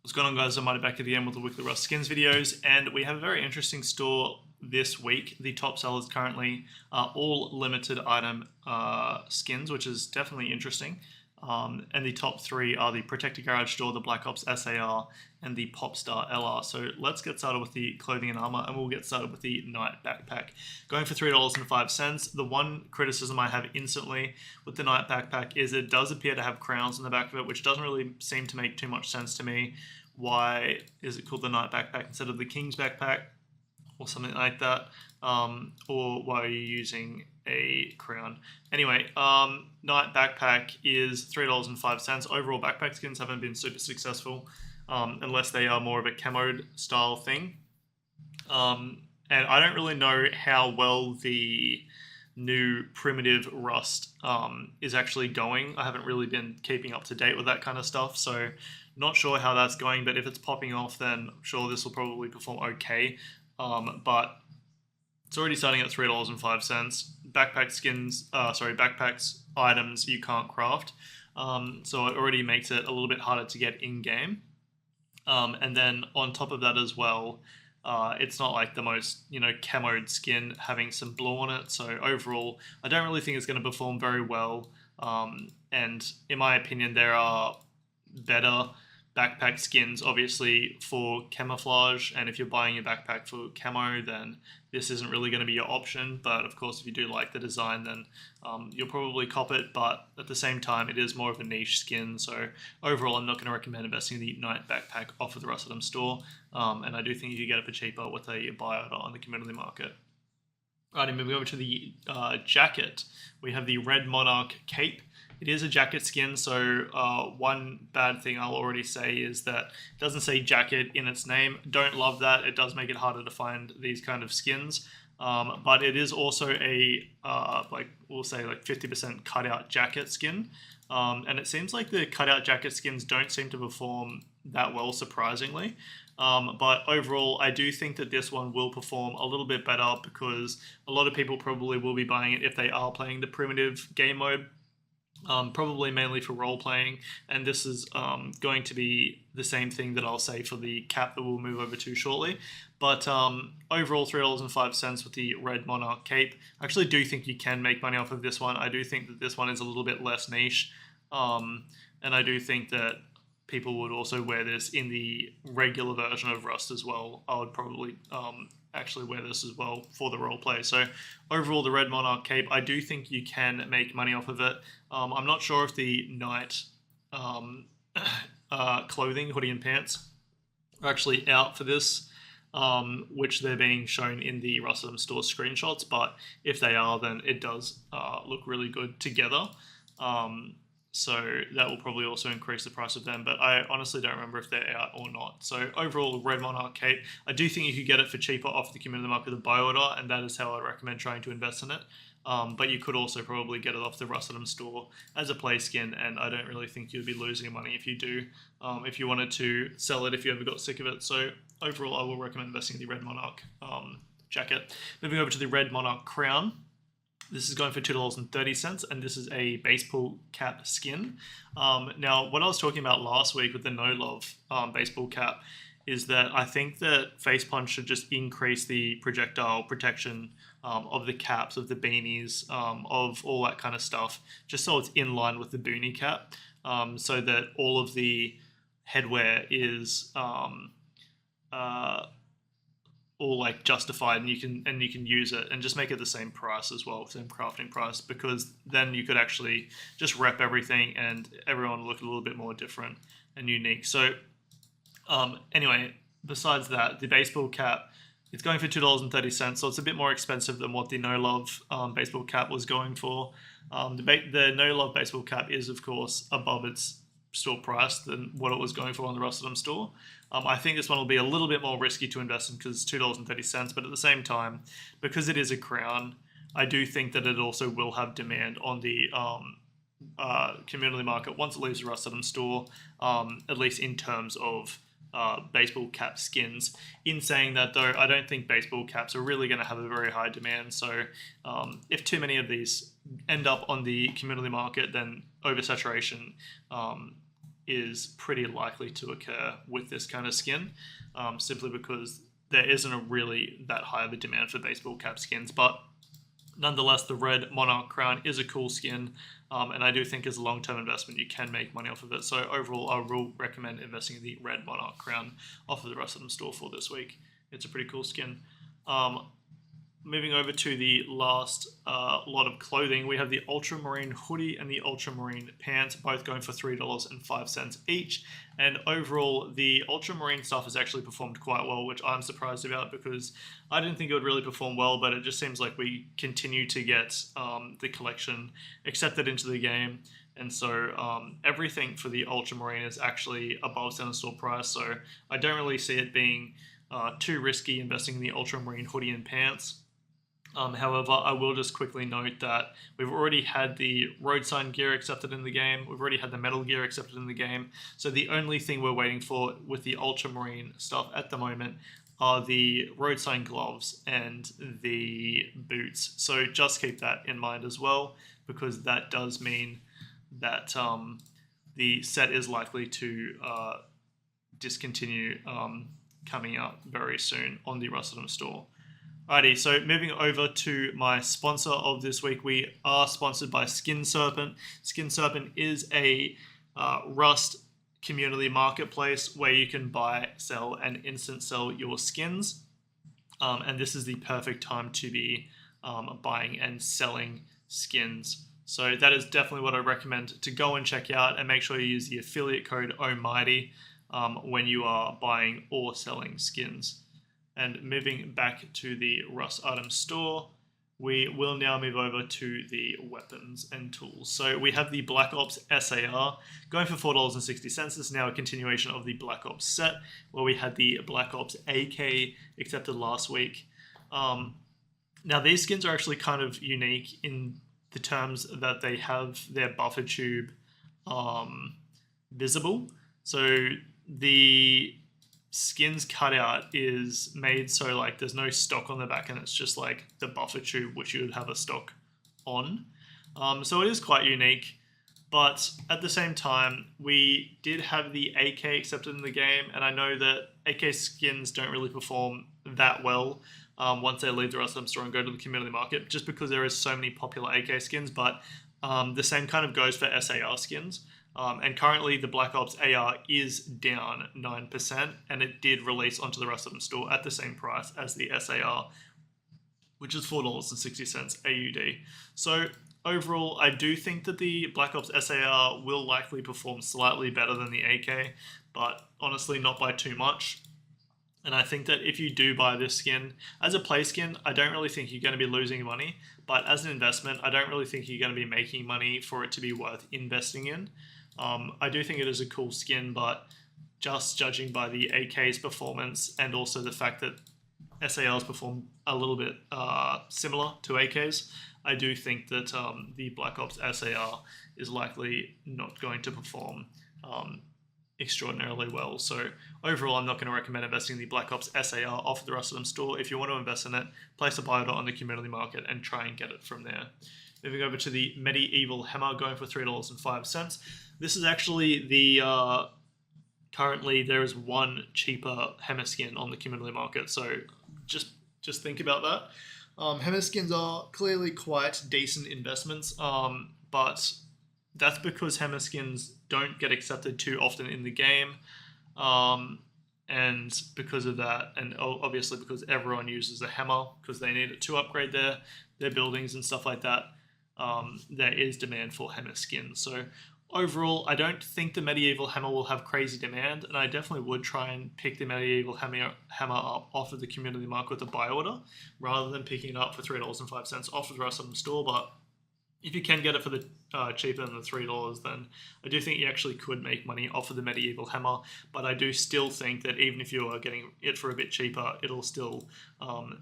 What's going on, guys? I'm Mighty back at the end with the weekly Rust skins videos, and we have a very interesting store this week. The top sellers currently are all limited item skins, which is definitely interesting. And the top three are the Protector Garage Store, the Black Ops SAR, and the Popstar LR. So let's get started with the clothing and armor, and we'll get started with the Knight backpack. Going for $3.05. The one criticism I have instantly with the Knight backpack is it does appear to have crowns on the back of it, which doesn't really seem to make too much sense to me. Why is it called the Knight backpack instead of the King's backpack or something like that? Or why are you using a crown? Anyway, Knight backpack is $3.05. Overall, backpack skins haven't been super successful unless they are more of a camoed style thing. And I don't really know how well the new primitive Rust is actually going. I haven't really been keeping up to date with that kind of stuff, so not sure how that's going, but if it's popping off, then I'm sure this will probably perform okay. But it's already starting at $3.05. Backpack skins, backpacks items you can't craft, so it already makes it a little bit harder to get in game. And then on top of that as well, it's not like the most, camoed skin having some blue on it. So overall, I don't really think it's going to perform very well. And in my opinion, there are better backpack skins, obviously, for camouflage. And if you're buying a backpack for camo, then this isn't really going to be your option. But of course, if you do like the design, then you'll probably cop it. But at the same time, it is more of a niche skin. So overall, I'm not going to recommend investing in the Knight backpack off of the Rust store. And I do think you can get it for cheaper with a buy order on the community market. Alrighty, moving over to the jacket. We have the Red Monarch cape. It is a jacket skin, so one bad thing I'll already say is that it doesn't say jacket in its name. Don't love that. It does make it harder to find these kind of skins. But it is also a, we'll say 50% cutout jacket skin. And it seems like the cutout jacket skins don't seem to perform that well, surprisingly. But overall, I do think that this one will perform a little bit better because a lot of people probably will be buying it if they are playing the primitive game mode. Probably mainly for role playing, and this is going to be the same thing that I'll say for the cap that we'll move over to shortly. But overall, $3.05 with the Red Monarch cape. I actually do think you can make money off of this one. I do think that this one is a little bit less niche, and I do think that people would also wear this in the regular version of Rust as well. I would probably actually wear this as well for the roleplay. So overall, the Red Monarch cape, I do think you can make money off of it. I'm not sure if the Knight clothing, hoodie and pants, are actually out for this, which they're being shown in the Rust store screenshots, but if they are, then it does look really good together. So that will probably also increase the price of them, but I honestly don't remember if they're out or not. So overall, Red Monarch cape, I do think you could get it for cheaper off the community market with a buy order, and that is how I recommend trying to invest in it. But you could also probably get it off the Rust store as a play skin, and I don't really think you'd be losing money if you do, if you wanted to sell it if you ever got sick of it. So overall, I will recommend investing in the Red Monarch jacket. Moving over to the Red Monarch crown. This is going for $2.30, and this is a baseball cap skin. Now, what I was talking about last week with the No Love baseball cap is that I think that Face Punch should just increase the projectile protection of the caps, of the beanies, of all that kind of stuff, just so it's in line with the boonie cap, so that all of the headwear is all justified, and you can use it and just make it the same price as well, same crafting price, because then you could actually just rep everything and everyone will look a little bit more different and unique. So anyway, besides that, the baseball cap, it's going for $2.30, so it's a bit more expensive than what the No Love baseball cap was going for. The No Love baseball cap is, of course, above its store price than what it was going for on the Rust store. I think this one will be a little bit more risky to invest in because it's $2.30, but at the same time, because it is a crown, I do think that it also will have demand on the community market once it leaves the Rust store, at least in terms of baseball cap skins. In saying that, though, I don't think baseball caps are really going to have a very high demand, so if too many of these end up on the community market, then oversaturation is pretty likely to occur with this kind of skin, simply because there isn't a really that high of a demand for baseball cap skins. But nonetheless, the red monarch crown is a cool skin, and I do think as a long-term investment you can make money off of it. So overall, I will recommend investing in the red monarch crown off of the rest of them store for this week. It's a pretty cool skin. Moving over to the last lot of clothing, we have the Ultramarine hoodie and the Ultramarine pants, both going for $3.05 each. And overall, the Ultramarine stuff has actually performed quite well, which I'm surprised about because I didn't think it would really perform well, but it just seems like we continue to get the collection accepted into the game. And so everything for the Ultramarine is actually above center store price, so I don't really see it being too risky investing in the Ultramarine hoodie and pants. However, I will just quickly note that we've already had the road sign gear accepted in the game. We've already had the metal gear accepted in the game. So the only thing we're waiting for with the Ultramarine stuff at the moment are the road sign gloves and the boots. So just keep that in mind as well, because that does mean that the set is likely to discontinue coming out very soon on the Russedom store. Alrighty, so moving over to my sponsor of this week, we are sponsored by Skin Serpent. Skin Serpent is a Rust community marketplace where you can buy, sell, and instant sell your skins. And this is the perfect time to be buying and selling skins. So that is definitely what I recommend to go and check out, and make sure you use the affiliate code OMIGHTY when you are buying or selling skins. And moving back to the Rust item store, we will now move over to the weapons and tools. So we have the Black Ops SAR going for $4.60. This is now a continuation of the Black Ops set, where we had the Black Ops AK accepted last week. Now these skins are actually kind of unique in the terms that they have their buffer tube visible. So the skins cutout is made so like there's no stock on the back, and it's just like the buffer tube which you would have a stock on. So it is quite unique, but at the same time we did have the AK accepted in the game, and I know that AK skins don't really perform that well once they leave the rest of them store and go to the community market, just because there is so many popular AK skins. But the same kind of goes for SAR skins. And currently the Black Ops AR is down 9%, and it did release onto the rest of them store at the same price as the SAR, which is $4.60 AUD. So overall, I do think that the Black Ops SAR will likely perform slightly better than the AK, but honestly not by too much. And I think that if you do buy this skin, as a play skin, I don't really think you're going to be losing money, but as an investment, I don't really think you're going to be making money for it to be worth investing in. I do think it is a cool skin, but just judging by the AK's performance and also the fact that SARs perform a little bit similar to AKs, I do think that the Black Ops SAR is likely not going to perform extraordinarily well. So overall, I'm not going to recommend investing in the Black Ops SAR off the rest of them store. If you want to invest in it, place a buy order on the community market and try and get it from there. Moving over to the Medieval Hammer, going for $3.05. This is actually the currently there is one cheaper hammer skin on the community market, so just think about that. Hammer skins are clearly quite decent investments, but that's because hammer skins don't get accepted too often in the game, and because of that, and obviously because everyone uses a hammer because they need it to upgrade their buildings and stuff like that. There is demand for hammer skins. So overall, I don't think the Medieval Hammer will have crazy demand, and I definitely would try and pick the Medieval Hammer up off of the community market with a buy order, rather than picking it up for $3.05 off of the rest of the store. But if you can get it for the cheaper than the $3, then I do think you actually could make money off of the Medieval Hammer. But I do still think that even if you are getting it for a bit cheaper, it'll still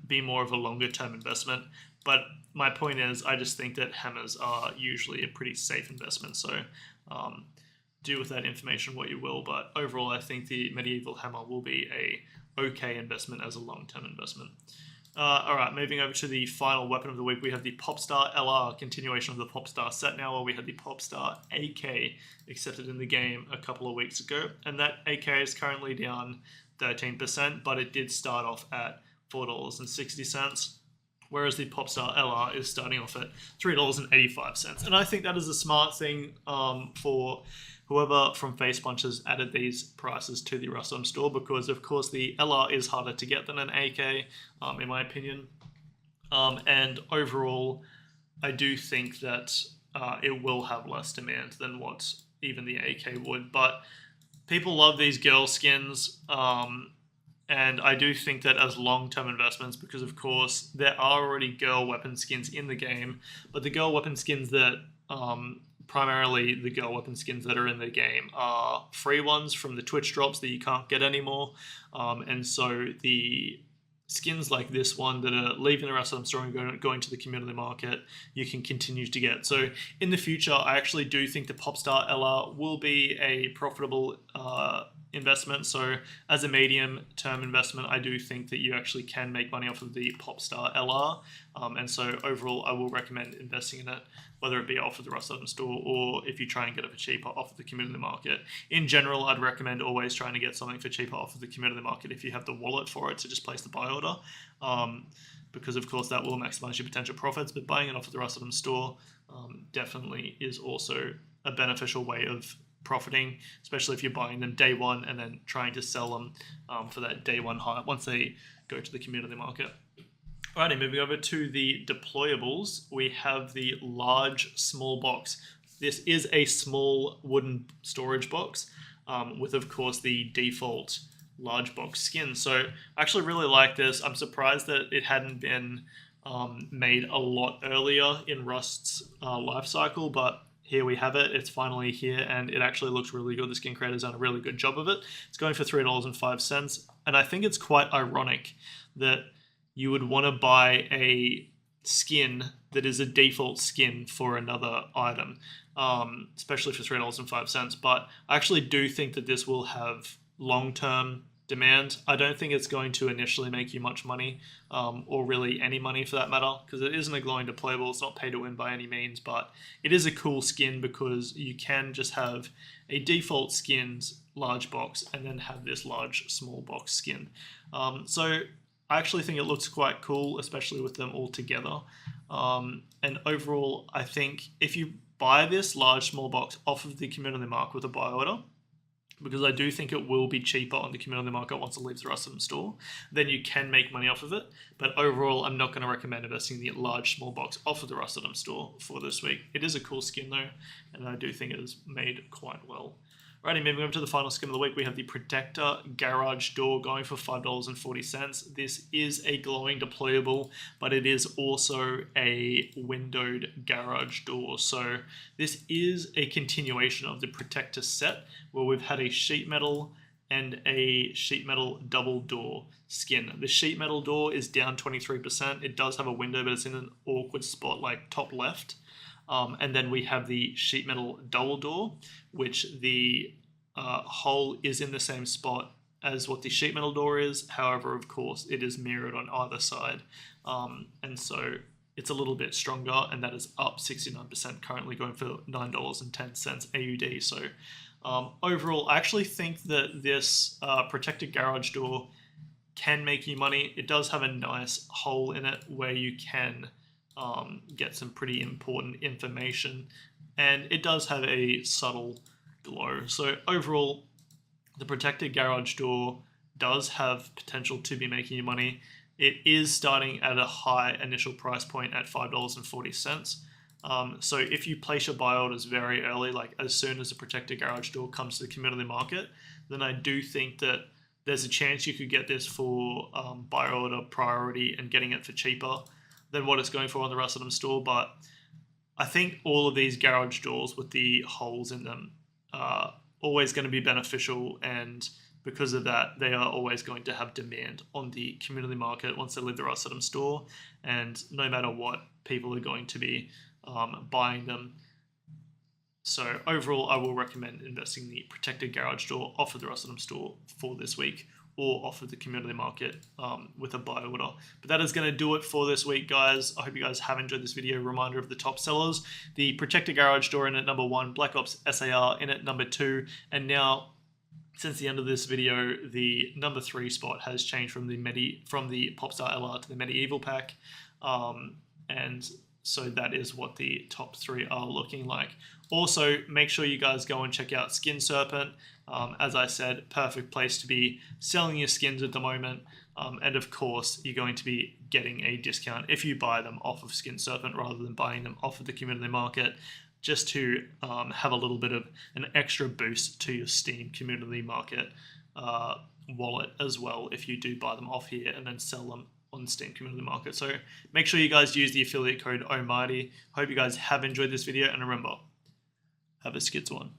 be more of a longer term investment. But my point is, I just think that hammers are usually a pretty safe investment. So do with that information what you will. But overall, I think the Medieval Hammer will be a okay investment as a long-term investment. All right, moving over to the final weapon of the week, we have the Popstar LR, continuation of the Popstar set now, where we had the Popstar AK accepted in the game a couple of weeks ago. And that AK is currently down 13%, but it did start off at $4.60, whereas the Popstar LR is starting off at $3.85. And I think that is a smart thing for whoever from Face Punch has added these prices to the Rustum store, because of course the LR is harder to get than an AK, in my opinion. And overall, I do think that it will have less demand than what even the AK would. But people love these girl skins, and I do think that as long-term investments, because of course there are already girl weapon skins in the game, but the girl weapon skins that primarily the girl weapon skins that are in the game are free ones from the Twitch drops that you can't get anymore. And so the skins like this one that are leaving the rest of the store and going to the community market, you can continue to get. So in the future, I actually do think the Popstar LR will be a profitable investment. So as a medium term investment, I do think that you actually can make money off of the Popstar LR. And so overall, I will recommend investing in it, whether it be off of the Rust Item store or if you try and get it for cheaper off of the community market. In general, I'd recommend always trying to get something for cheaper off of the community market if you have the wallet for it to just place the buy order, because of course that will maximize your potential profits. But buying it off of the Rust Item store definitely is also a beneficial way of profiting, especially if you're buying them day one and then trying to sell them for that day one high once they go to the community market. Alrighty, moving over to the deployables, we have the large small box. This is a small wooden storage box with, of course, the default large box skin. So I actually really like this. I'm surprised that it hadn't been made a lot earlier in Rust's life cycle, but here we have it. It's finally here, and it actually looks really good. The skin creator's done a really good job of it. It's going for $3.05, and I think it's quite ironic that you would want to buy a skin that is a default skin for another item, especially for $3.05. But I actually do think that this will have long-term demand. I don't think it's going to initially make you much money, or really any money for that matter, because it isn't a glowing deployable. It's not pay to win by any means, but it is a cool skin because you can just have a default skins large box and then have this large small box skin. So I actually think it looks quite cool, especially with them all together. And overall, I think if you buy this large small box off of the community market with a buy order, because I do think it will be cheaper on the community market once it leaves the Rust Item store, then you can make money off of it. But overall, I'm not going to recommend investing in the large small box off of the Rust Item store for this week. It is a cool skin though, and I do think it is made quite well. Alrighty, moving over to the final skin of the week, we have the Protector Garage Door going for $5.40. This is a glowing deployable, but it is also a windowed garage door. So this is a continuation of the Protector set, where we've had a sheet metal and a sheet metal double door skin. The sheet metal door is down 23%. It does have a window, but it's in an awkward spot, like top left. And then we have the sheet metal double door, which the hole is in the same spot as what the sheet metal door is. However, of course, it is mirrored on either side. And so it's a little bit stronger, and that is up 69%, currently going for $9.10 AUD. So overall, I actually think that this protected garage door can make you money. It does have a nice hole in it where you can get some pretty important information, and it does have a subtle glow. So overall, the protected garage door does have potential to be making you money. It is starting at a high initial price point at $5.40. So if you place your buy orders very early, like as soon as the protected garage door comes to the community market, then I do think that there's a chance you could get this for buy order priority and getting it for cheaper than what it's going for on the Rust Item store. But I think all of these garage doors with the holes in them are always going to be beneficial, and because of that, they are always going to have demand on the community market once they leave the Rust Item store, and no matter what, people are going to be buying them. So overall, I will recommend investing in the protected garage door off of the Rust Item store for this week. or off of the community market with a buy order. But that is going to do it for this week, guys. I hope you guys have enjoyed this video. Reminder of the top sellers: the Protector Garage Door in at number 1, Black Ops SAR in at number 2, and now, since the end of this video, the number 3 spot has changed from the Popstar LR to the Medieval pack, and so that is what the top 3 are looking like. Also, make sure you guys go and check out Skin Serpent. As I said, perfect place to be selling your skins at the moment. And of course, you're going to be getting a discount if you buy them off of Skin Serpent rather than buying them off of the community market, just to have a little bit of an extra boost to your Steam community market wallet as well if you do buy them off here and then sell them on the Steam community market. So make sure you guys use the affiliate code OMIGHTY. Hope you guys have enjoyed this video, and remember, have a skids one.